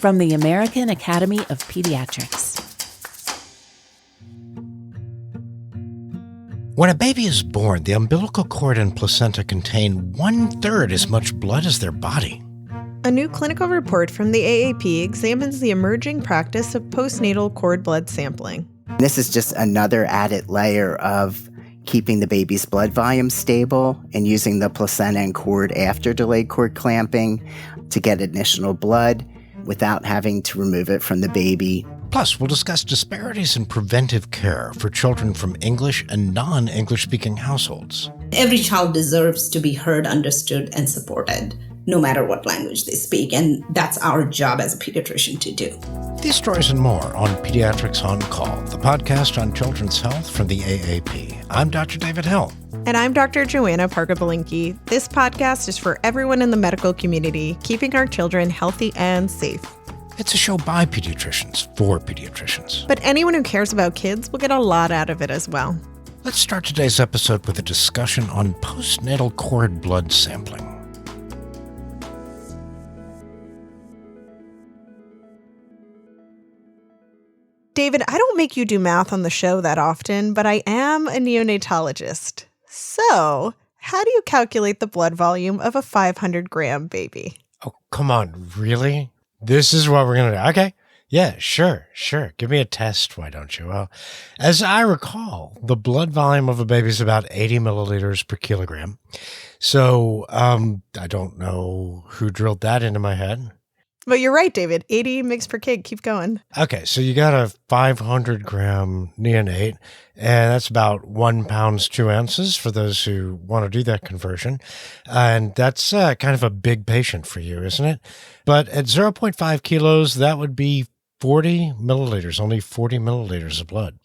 From the American Academy of Pediatrics. When a baby is born, the umbilical cord and placenta contain 1/3 as much blood as their body. A new clinical report from the AAP examines the emerging practice of postnatal cord blood sampling. This is just another added layer of keeping the baby's blood volume stable and using the placenta and cord after delayed cord clamping to get additional blood without having to remove it from the baby. Plus, we'll discuss disparities in preventive care for children from English and non-English speaking households. Every child deserves to be heard, understood, and supported, no matter what language they speak, and that's our job as a pediatrician to do. These stories and more on Pediatrics on Call, the podcast on children's health from the AAP. I'm Dr. David Hill. And I'm Dr. Joanna Parga-Belinkie. This podcast is for everyone in the medical community, keeping our children healthy and safe. It's a show by pediatricians for pediatricians. But anyone who cares about kids will get a lot out of it as well. Let's start today's episode with a discussion on postnatal cord blood sampling. David, I don't make you do math on the show that often, but I am a neonatologist. So, how do you calculate the blood volume of a 500-gram baby? Oh, come on, really? This is what we're going to do? Okay. Yeah, sure. Give me a test, why don't you? Well, as I recall, the blood volume of a baby is about 80 milliliters per kilogram. So, I don't know who drilled that into my head. But you're right, David. 80 mg per kg. Keep going. Okay, so you got a 500-gram neonate, and that's about 1 pound, 2 ounces for those who want to do that conversion. And that's kind of a big patient for you, isn't it? But at 0.5 kilos, that would be 40 milliliters, only 40 milliliters of blood.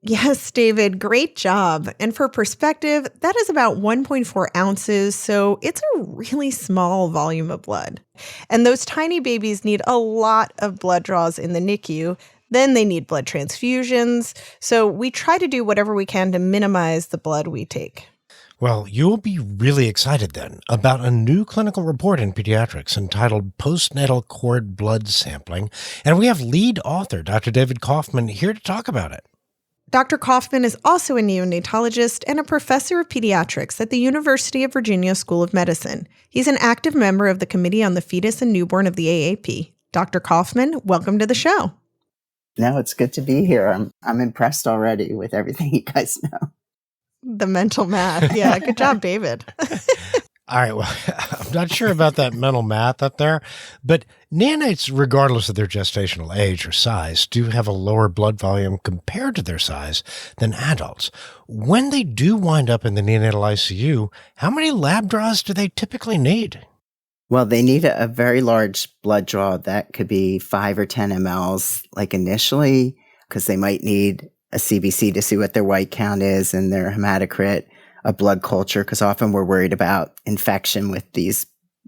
Yes, David, great job. And for perspective, that is about 1.4 ounces, so it's a really small volume of blood. And those tiny babies need a lot of blood draws in the NICU. Then they need blood transfusions. So we try to do whatever we can to minimize the blood we take. Well, you'll be really excited then about a new clinical report in pediatrics entitled Postnatal Cord Blood Sampling. And we have lead author, Dr. David Kaufman, here to talk about it. Dr. Kaufman is also a neonatologist and a professor of pediatrics at the University of Virginia School of Medicine. He's an active member of the Committee on the Fetus and Newborn of the AAP. Dr. Kaufman, welcome to the show. No, it's good to be here. I'm impressed already with everything you guys know. The mental math. Yeah, good job, David. All right, well, I'm not sure about that mental math up there, but neonates, regardless of their gestational age or size, do have a lower blood volume compared to their size than adults. When they do wind up in the neonatal ICU, how many lab draws do they typically need? Well, they need a very large blood draw that could be 5 or 10 mLs, like initially, because they might need a CBC to see what their white count is and their hematocrit, a blood culture, because often we're worried about infection with these,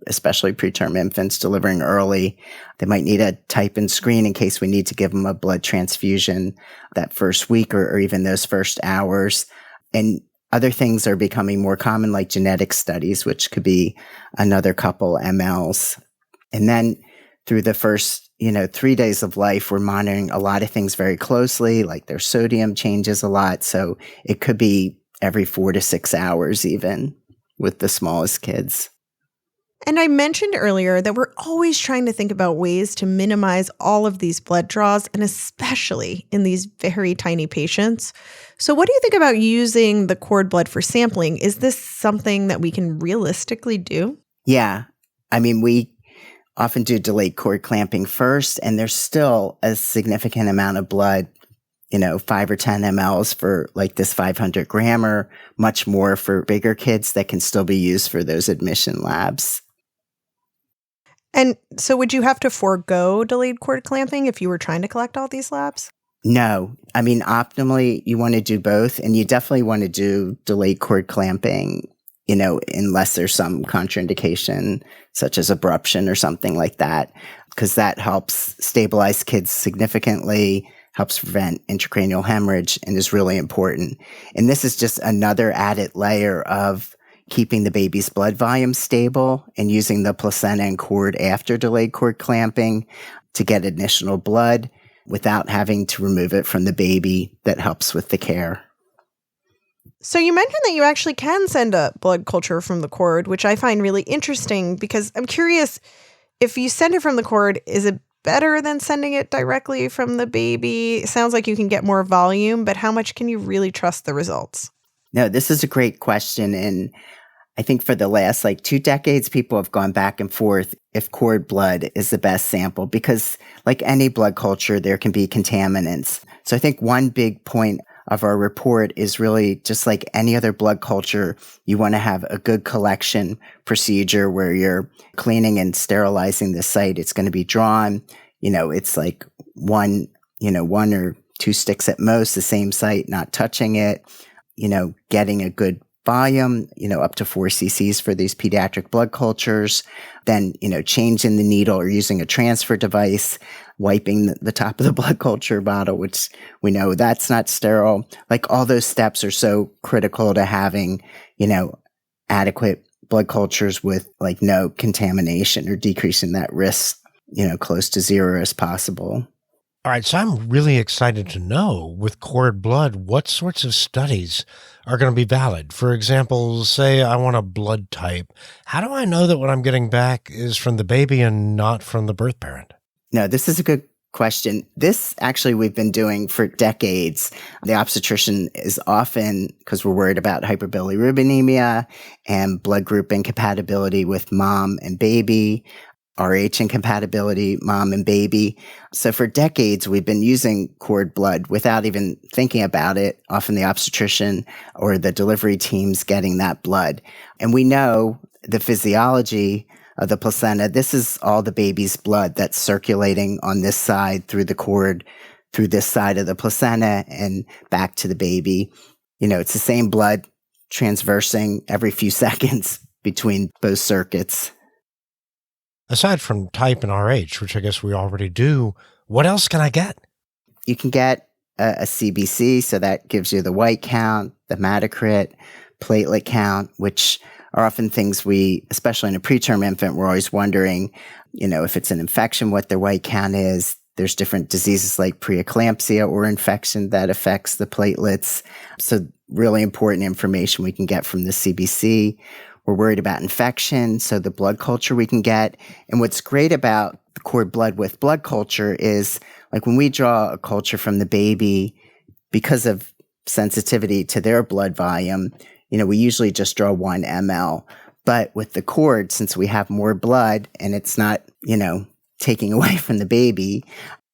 especially preterm infants delivering early. They might need a type and screen in case we need to give them a blood transfusion that first week or even those first hours. And other things are becoming more common, like genetic studies, which could be another couple mLs. And then through the first 3 days of life, we're monitoring a lot of things very closely, like their sodium changes a lot. So it could be every 4 to 6 hours even with the smallest kids. And I mentioned earlier that we're always trying to think about ways to minimize all of these blood draws, and especially in these very tiny patients. So what do you think about using the cord blood for sampling? Is this something that we can realistically do? Yeah. I mean, we often do delayed cord clamping first, and there's still a significant amount of blood, 5 or 10 mLs for like this 500 grammer, much more for bigger kids that can still be used for those admission labs. And so would you have to forego delayed cord clamping if you were trying to collect all these labs? No. I mean, optimally, you want to do both, and you definitely want to do delayed cord clamping, unless there's some contraindication, such as abruption or something like that, because that helps stabilize kids significantly, helps prevent intracranial hemorrhage, and is really important. And this is just another added layer of keeping the baby's blood volume stable and using the placenta and cord after delayed cord clamping to get additional blood without having to remove it from the baby. That helps with the care. So you mentioned that you actually can send a blood culture from the cord, which I find really interesting because I'm curious, if you send it from the cord, is it better than sending it directly from the baby? It sounds like you can get more volume, but how much can you really trust the results? No, this is a great question. And I think for the last 2 decades, people have gone back and forth if cord blood is the best sample because like any blood culture, there can be contaminants. So I think one big point of our report is really just like any other blood culture, you want to have a good collection procedure where you're cleaning and sterilizing the site. It's going to be drawn, it's like one or two sticks at most, the same site, not touching it, getting a good volume, up to 4 cc's for these pediatric blood cultures, then, changing the needle or using a transfer device, wiping the top of the blood culture bottle, which we know that's not sterile. Like all those steps are so critical to having, adequate blood cultures with no contamination or decreasing that risk, close to zero as possible. All right, so I'm really excited to know with cord blood, what sorts of studies are going to be valid? For example, say I want a blood type. How do I know that what I'm getting back is from the baby and not from the birth parent? No, this is a good question. This actually we've been doing for decades. The obstetrician is often, because we're worried about hyperbilirubinemia and blood group incompatibility with mom and baby, RH incompatibility, mom and baby. So for decades, we've been using cord blood without even thinking about it. Often the obstetrician or the delivery team's getting that blood. And we know the physiology of the placenta. This is all the baby's blood that's circulating on this side through the cord, through this side of the placenta and back to the baby. It's the same blood transversing every few seconds between both circuits. Aside from type and RH, which I guess we already do, what else can I get? You can get a CBC, so that gives you the white count, the hematocrit, platelet count, which are often things we, especially in a preterm infant, we're always wondering, if it's an infection, what their white count is. There's different diseases like preeclampsia or infection that affects the platelets. So really important information we can get from the CBC. We're worried about infection, so the blood culture we can get. And what's great about the cord blood with blood culture is when we draw a culture from the baby, because of sensitivity to their blood volume, we usually just draw 1 ml. But with the cord, since we have more blood and it's not, taking away from the baby,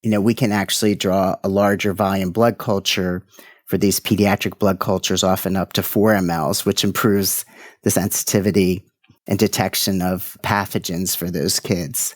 we can actually draw a larger volume blood culture for these pediatric blood cultures, often up to 4 mLs, which improves the sensitivity and detection of pathogens for those kids.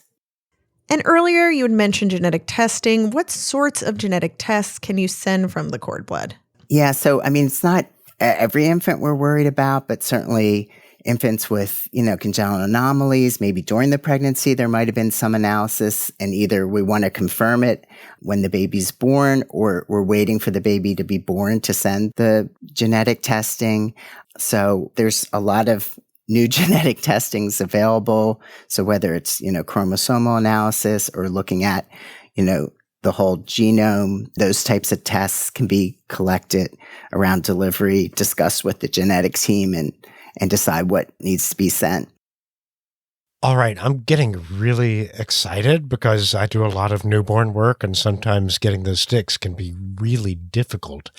And earlier you had mentioned genetic testing. What sorts of genetic tests can you send from the cord blood? Yeah, so it's not every infant we're worried about, but certainly infants with, congenital anomalies, maybe during the pregnancy, there might have been some analysis, and either we want to confirm it when the baby's born, or we're waiting for the baby to be born to send the genetic testing. So there's a lot of new genetic testings available. So whether it's, chromosomal analysis or looking at, the whole genome, those types of tests can be collected around delivery, discussed with the genetics team, and decide what needs to be sent. All right, I'm getting really excited because I do a lot of newborn work, and sometimes getting those sticks can be really difficult.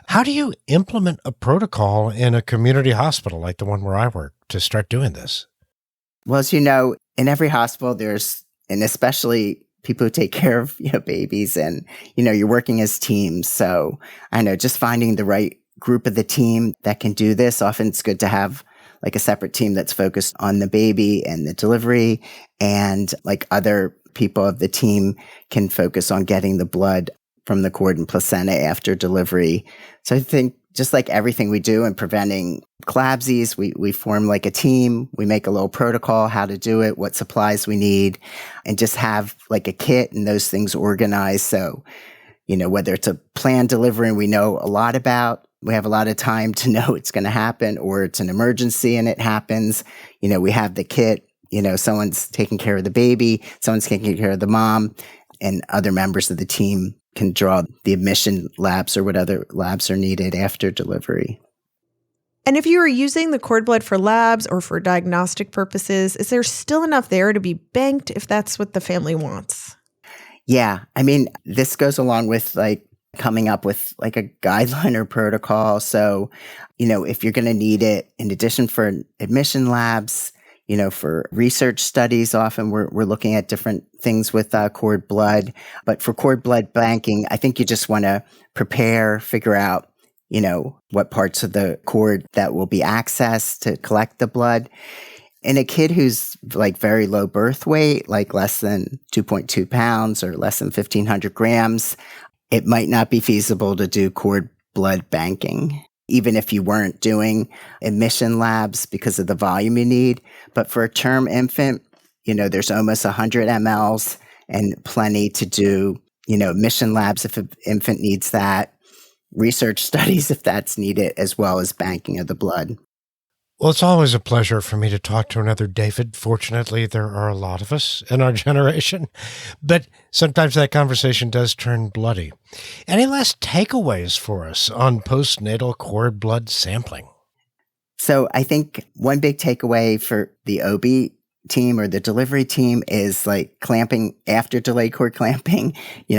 How do you implement a protocol in a community hospital like the one where I work to start doing this? Well, as you know, in every hospital, and especially people who take care of babies, and you're working as teams. So I know just finding the right group of the team that can do this. Often it's good to have a separate team that's focused on the baby and the delivery, and other people of the team can focus on getting the blood from the cord and placenta after delivery. So I think just like everything we do in preventing CLABSIs, we form a team, we make a little protocol, how to do it, what supplies we need, and just have a kit and those things organized. So, whether it's a planned delivery and we know a lot about, we have a lot of time to know it's going to happen, or it's an emergency and it happens, we have the kit, someone's taking care of the baby, someone's taking care of the mom. and other members of the team can draw the admission labs or what other labs are needed after delivery. And if you are using the cord blood for labs or for diagnostic purposes, is there still enough there to be banked if that's what the family wants? Yeah. I mean, this goes along with coming up with a guideline or protocol. So, if you're going to need it, in addition for admission labs, for research studies, often we're looking at different things with cord blood. But for cord blood banking, I think you just want to prepare, figure out, what parts of the cord that will be accessed to collect the blood. In a kid who's very low birth weight, less than 2.2 pounds or less than 1,500 grams, it might not be feasible to do cord blood banking, even if you weren't doing admission labs because of the volume you need. But for a term infant, there's almost 100 mLs and plenty to do, admission labs if an infant needs that, research studies if that's needed, as well as banking of the blood. Well, it's always a pleasure for me to talk to another David. Fortunately, there are a lot of us in our generation, but sometimes that conversation does turn bloody. Any last takeaways for us on postnatal cord blood sampling? So I think one big takeaway for the OB team or the delivery team is clamping after delayed cord clamping,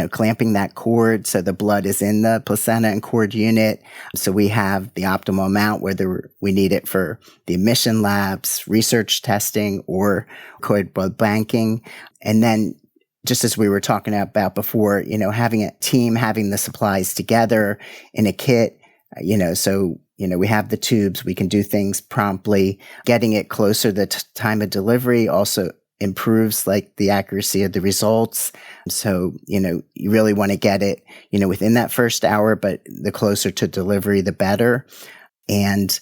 clamping that cord so the blood is in the placenta and cord unit. So we have the optimal amount, whether we need it for the admission labs, research testing, or cord blood banking. And then just as we were talking about before, having a team, having the supplies together in a kit, so we have the tubes, we can do things promptly. Getting it closer to the time of delivery also improves the accuracy of the results. So, you really want to get it, within that first hour, but the closer to delivery, the better. And,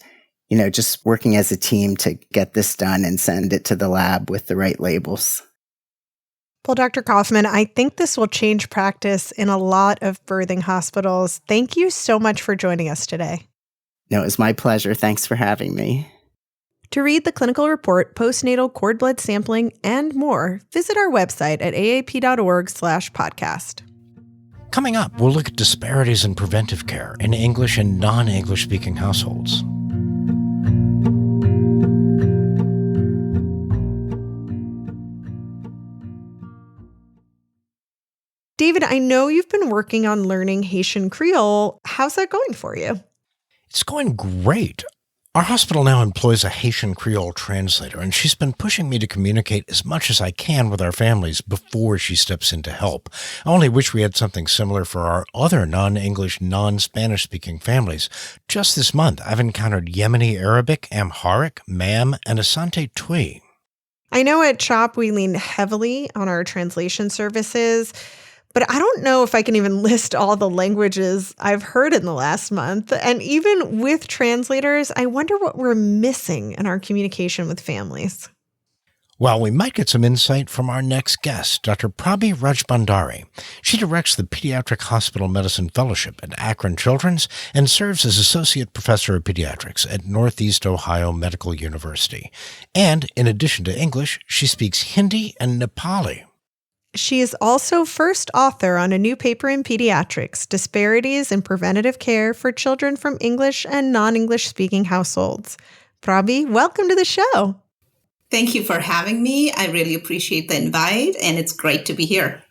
just working as a team to get this done and send it to the lab with the right labels. Well, Dr. Kaufman, I think this will change practice in a lot of birthing hospitals. Thank you so much for joining us today. No, it was my pleasure. Thanks for having me. To read the clinical report, postnatal cord blood sampling, and more, visit our website at aap.org/podcast. Coming up, we'll look at disparities in preventive care in English and non-English speaking households. David, I know you've been working on learning Haitian Creole. How's that going for you? It's going great. Our hospital now employs a Haitian Creole translator, and she's been pushing me to communicate as much as I can with our families before she steps in to help. I only wish we had something similar for our other non-English, non-Spanish-speaking families. Just this month, I've encountered Yemeni Arabic, Amharic, Mam, and Asante Twi. I know at CHOP we lean heavily on our translation services, but I don't know if I can even list all the languages I've heard in the last month. And even with translators, I wonder what we're missing in our communication with families. Well, we might get some insight from our next guest, Dr. Prabi Rajbhandari. She directs the Pediatric Hospital Medicine Fellowship at Akron Children's and serves as Associate Professor of Pediatrics at Northeast Ohio Medical University. And in addition to English, she speaks Hindi and Nepali. She is also first author on a new paper in Pediatrics, Disparities in Preventive Care for Children from English and Non-English Speaking Households. Prabi, welcome to the show. Thank you for having me. I really appreciate the invite, and it's great to be here.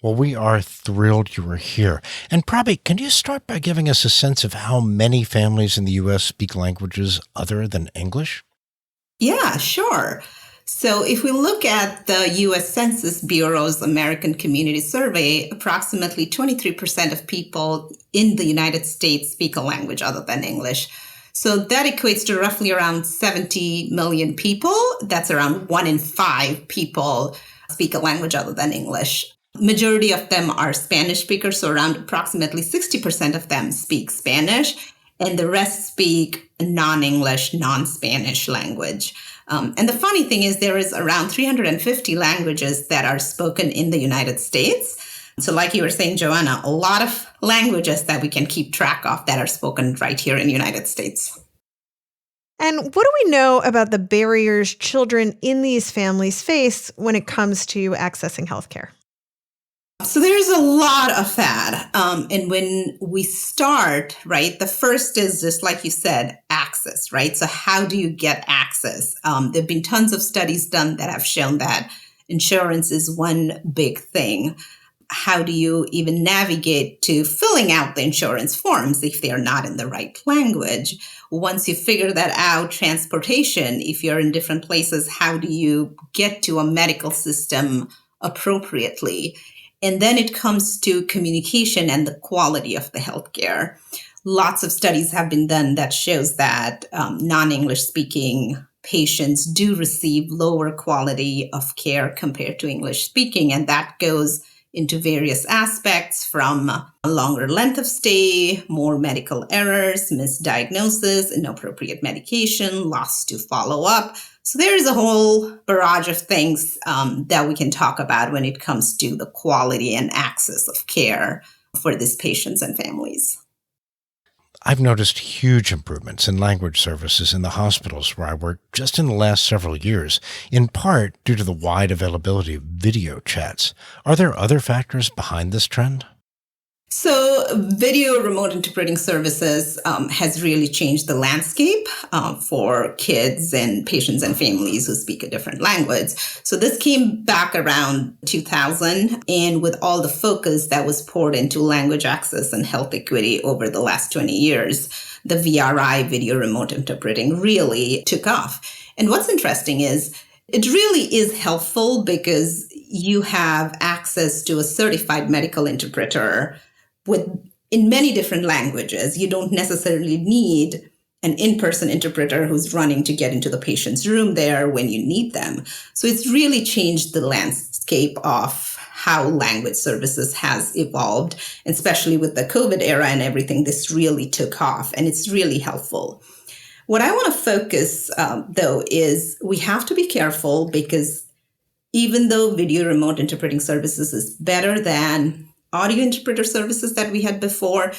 Well, we are thrilled you are here. And Prabi, can you start by giving us a sense of how many families in the U.S. speak languages other than English? Yeah, sure. So if we look at the U.S. Census Bureau's American Community Survey, approximately 23% of people in the United States speak a language other than English. So that equates to roughly around 70 million people. That's around 1 in 5 people speak a language other than English. Majority of them are Spanish speakers, so around approximately 60% of them speak Spanish, and the rest speak non-English, non-Spanish language. And the funny thing is there is around 350 languages that are spoken in the United States. So like you were saying, Joanna, a lot of languages that we can keep track of that are spoken right here in the United States. And what do we know about the barriers children in these families face when it comes to accessing healthcare? So there's a lot of that. And when we start, right, the first is just like you said, access, right? So how do you get access? There have been tons of studies done that have shown that insurance is one big thing. How do you even navigate to filling out the insurance forms if they are not in the right language? Once you figure that out, transportation, if you're in different places, how do you get to a medical system appropriately? And then it comes to communication and the quality of the healthcare. Lots of studies have been done that shows that non-English speaking patients do receive lower quality of care compared to English speaking. And that goes into various aspects, from a longer length of stay, more medical errors, misdiagnosis, inappropriate medication, loss to follow up. So there is a whole barrage of things that we can talk about when it comes to the quality and access of care for these patients and families. I've noticed huge improvements in language services in the hospitals where I work just in the last several years, in part due to the wide availability of video chats. Are there other factors behind this trend? So video remote interpreting services has really changed the landscape for kids and patients and families who speak a different language. So this came back around 2000, and with all the focus that was poured into language access and health equity over the last 20 years, the VRI, video remote interpreting, really took off. And what's interesting is it really is helpful because you have access to a certified medical interpreter in many different languages. You don't necessarily need an in-person interpreter who's running to get into the patient's room there when you need them. So it's really changed the landscape of how language services has evolved, especially with the COVID era and everything. This really took off, and it's really helpful. What I want to focus, though, is we have to be careful, because even though video remote interpreting services is better than audio interpreter services that we had before,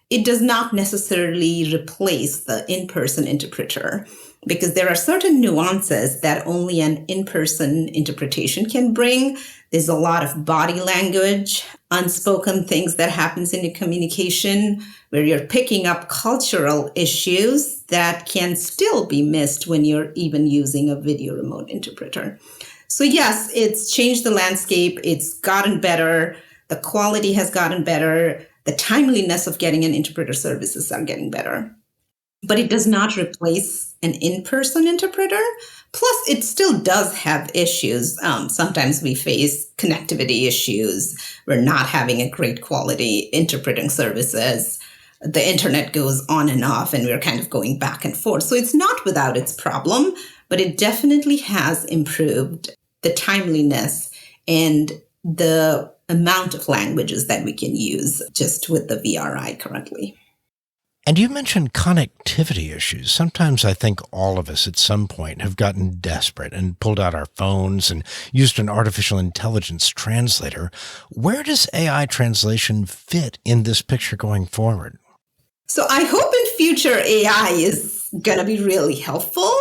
it does not necessarily replace the in-person interpreter, because there are certain nuances that only an in-person interpretation can bring. There's a lot of body language, unspoken things that happens in your communication, where you're picking up cultural issues that can still be missed when you're even using a video remote interpreter. So yes, it's changed the landscape. It's gotten better. The quality has gotten better. The timeliness of getting an interpreter services are getting better. But it does not replace an in-person interpreter. Plus, it still does have issues. Sometimes we face connectivity issues. We're not having a great quality interpreting services. The internet goes on and off, and we're kind of going back and forth. So it's not without its problem, but it definitely has improved the timeliness and the amount of languages that we can use just with the VRI currently. And you mentioned connectivity issues. Sometimes I think all of us at some point have gotten desperate and pulled out our phones and used an artificial intelligence translator. Where does AI translation fit in this picture going forward? So I hope in future AI is going to be really helpful.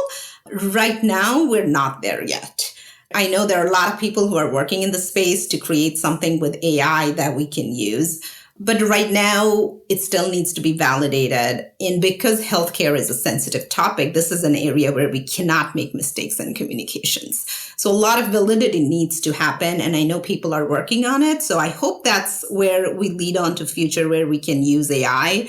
Right now, we're not there yet. I know there are a lot of people who are working in the space to create something with AI that we can use. But right now, it still needs to be validated. And because healthcare is a sensitive topic, this is an area where we cannot make mistakes in communications. So a lot of validity needs to happen. And I know people are working on it. So I hope that's where we lead on to future where we can use AI.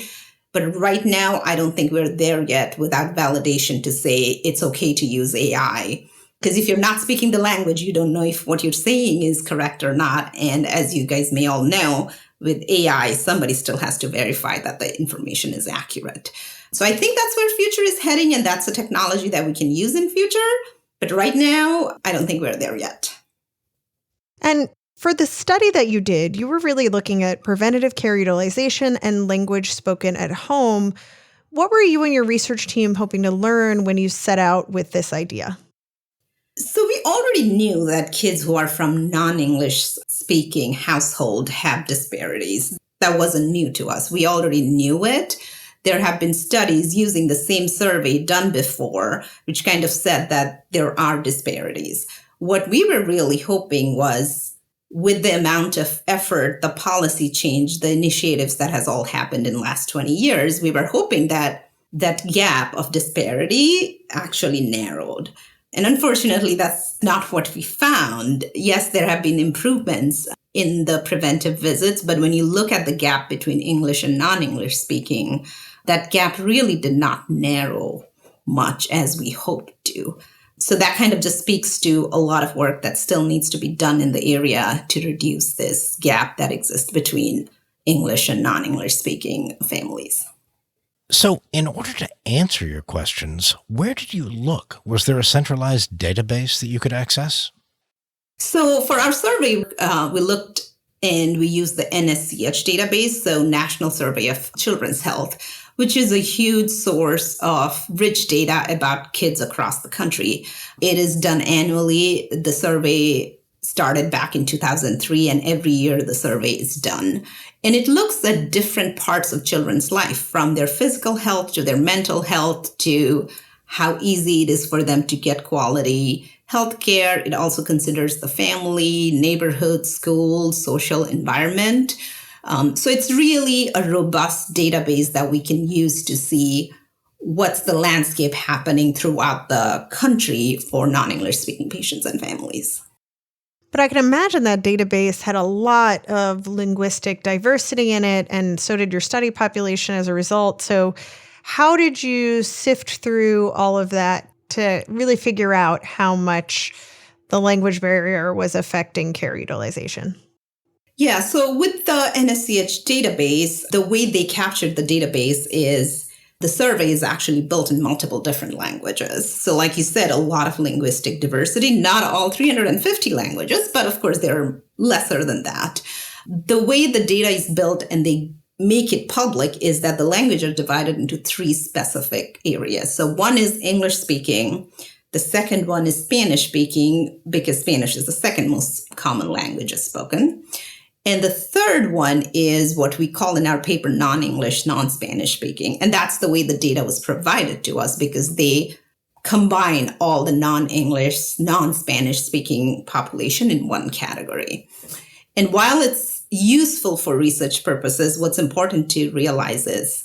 But right now, I don't think we're there yet without validation to say it's okay to use AI. Because if you're not speaking the language, you don't know if what you're saying is correct or not. And as you guys may all know, with AI, somebody still has to verify that the information is accurate. So I think that's where future is heading, and that's a technology that we can use in future. But right now, I don't think we're there yet. And for the study that you did, you were really looking at preventative care utilization and language spoken at home. What were you and your research team hoping to learn when you set out with this idea? So we already knew that kids who are from non-English speaking household have disparities. That wasn't new to us. We already knew it. There have been studies using the same survey done before, which kind of said that there are disparities. What we were really hoping was with the amount of effort, the policy change, the initiatives that has all happened in the last 20 years, we were hoping that that gap of disparity actually narrowed. And unfortunately, that's not what we found. Yes, there have been improvements in the preventive visits, but when you look at the gap between English and non-English speaking, that gap really did not narrow much as we hoped to. So that kind of just speaks to a lot of work that still needs to be done in the area to reduce this gap that exists between English and non-English speaking families. So in order to answer your questions, where did you look? Was there a centralized database that you could access? So for our survey, we looked and we used the NSCH database, so National Survey of Children's Health, which is a huge source of rich data about kids across the country. It is done annually. The survey started back in 2003, and every year the survey is done. And it looks at different parts of children's life, from their physical health to their mental health to how easy it is for them to get quality healthcare. It also considers the family, neighborhood, school, social environment. So it's really a robust database that we can use to see what's the landscape happening throughout the country for non-English speaking patients and families. But I can imagine that database had a lot of linguistic diversity in it, and so did your study population as a result. So how did you sift through all of that to really figure out how much the language barrier was affecting care utilization? Yeah, so with the NSCH database, the way they captured the database is the survey is actually built in multiple different languages. So like you said, a lot of linguistic diversity, not all 350 languages, but of course they're lesser than that. The way the data is built and they make it public is that the languages are divided into three specific areas. So one is English speaking. The second one is Spanish speaking, because Spanish is the second most common language spoken. And the third one is what we call in our paper non-English, non-Spanish speaking. And that's the way the data was provided to us, because they combine all the non-English, non-Spanish speaking population in one category. And while it's useful for research purposes, what's important to realize is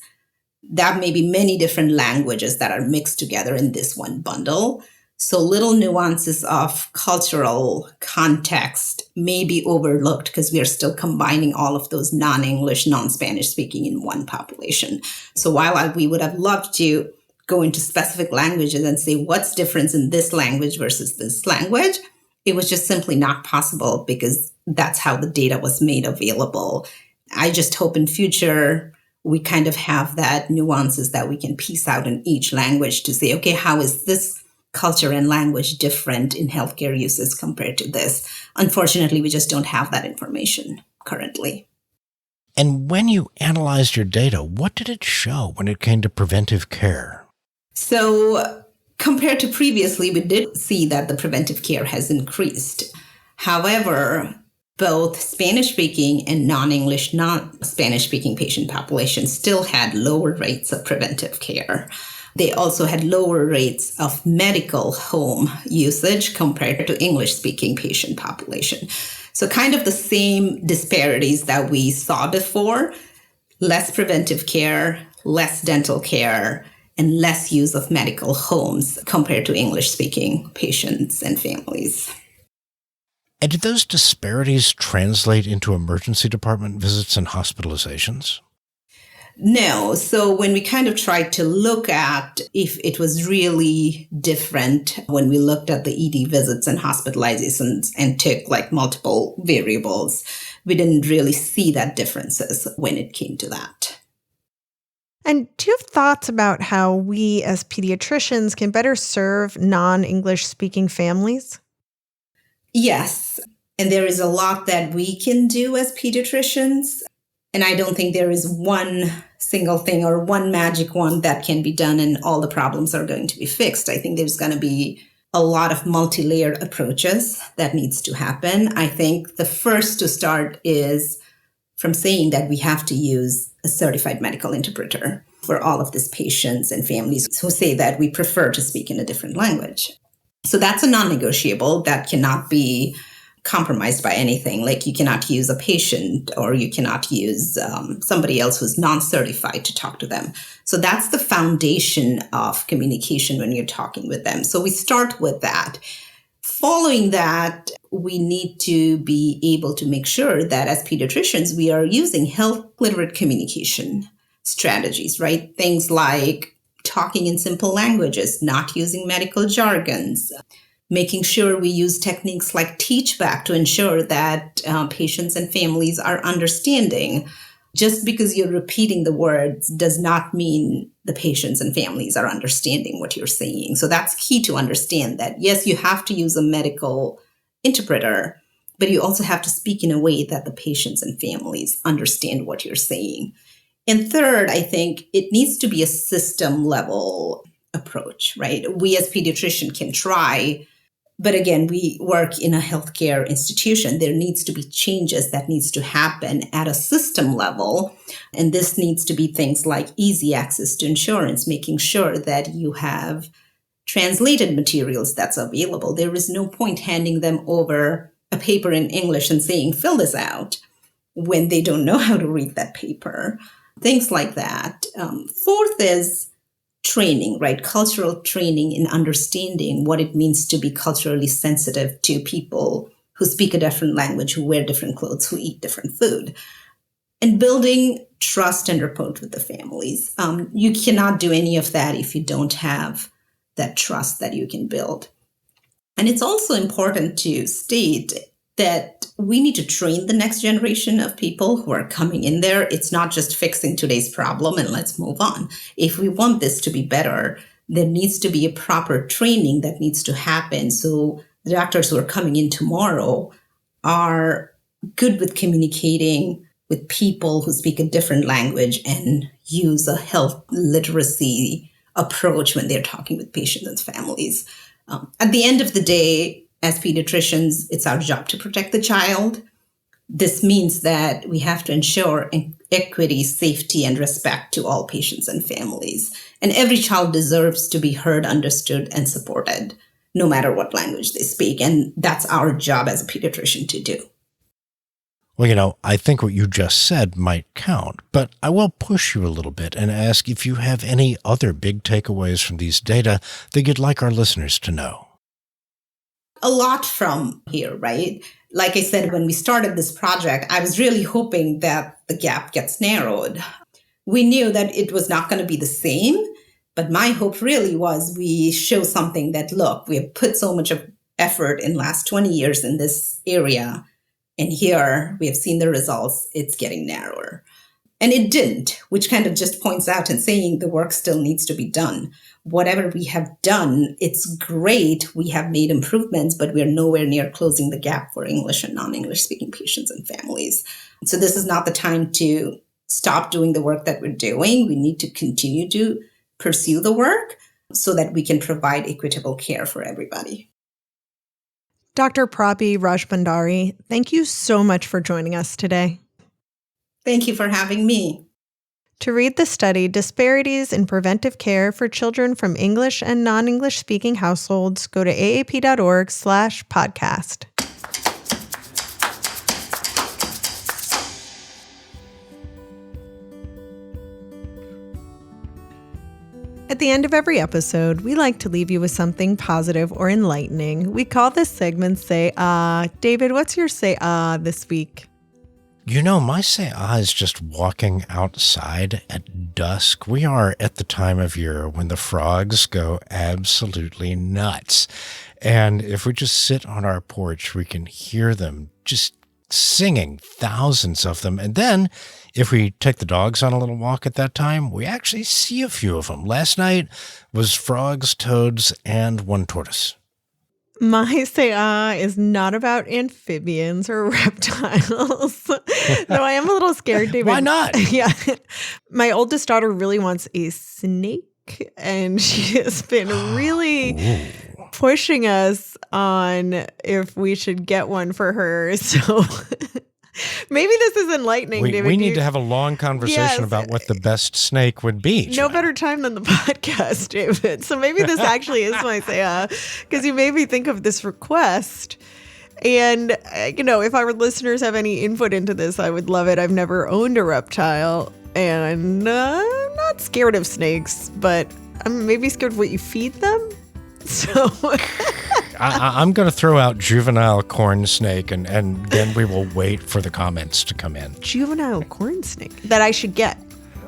that may be many different languages that are mixed together in this one bundle. So little nuances of cultural context may be overlooked because we are still combining all of those non-English, non-Spanish speaking in one population. So while we would have loved to go into specific languages and say what's difference in this language versus this language, it was just simply not possible because that's how the data was made available. I just hope in future we kind of have that nuances that we can piece out in each language to say, okay, how is this culture and language different in healthcare uses compared to this? Unfortunately, we just don't have that information currently. And when you analyzed your data, what did it show when it came to preventive care? So compared to previously, we did see that the preventive care has increased. However, both Spanish-speaking and non-English, non-Spanish-speaking patient populations still had lower rates of preventive care. They also had lower rates of medical home usage compared to English-speaking patient population. So kind of the same disparities that we saw before: less preventive care, less dental care, and less use of medical homes compared to English-speaking patients and families. And did those disparities translate into emergency department visits and hospitalizations? No. So when we kind of tried to look at if it was really different, when we looked at the ED visits and hospitalizations and took like multiple variables, we didn't really see that differences when it came to that. And do you have thoughts about how we as pediatricians can better serve non-English speaking families? Yes. And there is a lot that we can do as pediatricians. And I don't think there is one single thing or one magic wand that can be done and all the problems are going to be fixed. I think there's going to be a lot of multi-layered approaches that needs to happen. I think the first to start is from saying that we have to use a certified medical interpreter for all of these patients and families who say that we prefer to speak in a different language. So that's a non-negotiable that cannot be compromised by anything. Like you cannot use a patient or you cannot use somebody else who's non-certified to talk to them. So that's the foundation of communication when you're talking with them. So we start with that. Following that, we need to be able to make sure that as pediatricians, we are using health literate communication strategies, right? Things like talking in simple languages, not using medical jargons, making sure we use techniques like teach back to ensure that patients and families are understanding. Just because you're repeating the words does not mean the patients and families are understanding what you're saying. So that's key to understand that, yes, you have to use a medical interpreter, but you also have to speak in a way that the patients and families understand what you're saying. And third, I think it needs to be a system level approach, right? We as pediatricians can try, but again, we work in a healthcare institution. There needs to be changes that needs to happen at a system level. And this needs to be things like easy access to insurance, making sure that you have translated materials that's available. There is no point handing them over a paper in English and saying, fill this out, when they don't know how to read that paper. Things like that. Fourth is training, right? Cultural training in understanding what it means to be culturally sensitive to people who speak a different language, who wear different clothes, who eat different food. And building trust and rapport with the families. You cannot do any of that if you don't have that trust that you can build. And it's also important to state that we need to train the next generation of people who are coming in there. It's not just fixing today's problem and let's move on. If we want this to be better, there needs to be a proper training that needs to happen. So the doctors who are coming in tomorrow are good with communicating with people who speak a different language and use a health literacy approach when they're talking with patients and families. At the end of the day, as pediatricians, it's our job to protect the child. This means that we have to ensure equity, safety, and respect to all patients and families. And every child deserves to be heard, understood, and supported, no matter what language they speak. And that's our job as a pediatrician to do. Well, I think what you just said might count, but I will push you a little bit and ask if you have any other big takeaways from these data that you'd like our listeners to know. A lot from here, right? Like I said, when we started this project, I was really hoping that the gap gets narrowed. We knew that it was not going to be the same, but my hope really was we show something that, look, we have put so much of effort in the last 20 years in this area, and here we have seen the results, it's getting narrower. And it didn't, which kind of just points out and saying the work still needs to be done. Whatever we have done, it's great. We have made improvements, but we're nowhere near closing the gap for English and non-English speaking patients and families. So this is not the time to stop doing the work that we're doing. We need to continue to pursue the work so that we can provide equitable care for everybody. Dr. Prabi Rajbhandari, thank you so much for joining us today. Thank you for having me. To read the study, Disparities in Preventive Care for Children from English and Non-English Speaking Households, go to aap.org/podcast. At the end of every episode, we like to leave you with something positive or enlightening. We call this segment Say Ah. David, what's your Say Ah this week? My say ah is just walking outside at dusk. We are at the time of year when the frogs go absolutely nuts. And if we just sit on our porch, we can hear them just singing, thousands of them. And then if we take the dogs on a little walk at that time, we actually see a few of them. Last night was frogs, toads, and one tortoise. My say ah is not about amphibians or reptiles. Though I am a little scared, David. Why not? Yeah. My oldest daughter really wants a snake, and she has been really pushing us on if we should get one for her. So maybe this is enlightening, David. We need to have a long conversation about what the best snake would be. No better time than the podcast, David. So maybe this actually is my say, because you made me think of this request. And, if our listeners have any input into this, I would love it. I've never owned a reptile, and I'm not scared of snakes, but I'm maybe scared of what you feed them. So I'm going to throw out juvenile corn snake, and then we will wait for the comments to come in. Juvenile corn snake that I should get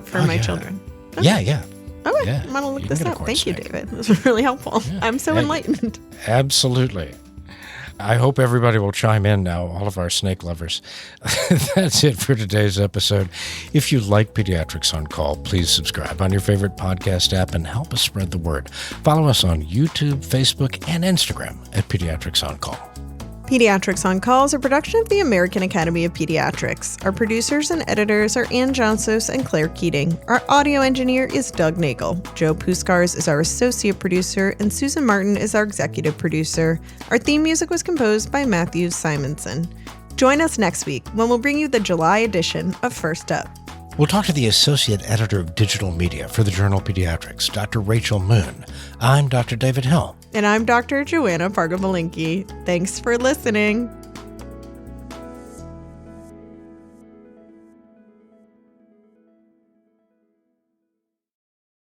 for my children. Okay. Yeah. Okay, Yeah, I'm going to look you this can get a up. corn Thank you, snake. David. This was really helpful. Yeah. I'm so enlightened. Absolutely. I hope everybody will chime in now, all of our snake lovers. That's it for today's episode. If you like Pediatrics on Call, please subscribe on your favorite podcast app and help us spread the word. Follow us on YouTube, Facebook, and Instagram at Pediatrics on Call. Pediatrics on Call is a production of the American Academy of Pediatrics. Our producers and editors are Ann Johnsos and Claire Keating. Our audio engineer is Doug Nagel. Joe Puskars is our associate producer, and Susan Martin is our executive producer. Our theme music was composed by Matthew Simonson. Join us next week when we'll bring you the July edition of First Up. We'll talk to the Associate Editor of Digital Media for the journal Pediatrics, Dr. Rachel Moon. I'm Dr. David Hill. And I'm Dr. Joanna Parga-Belinkie. Thanks for listening.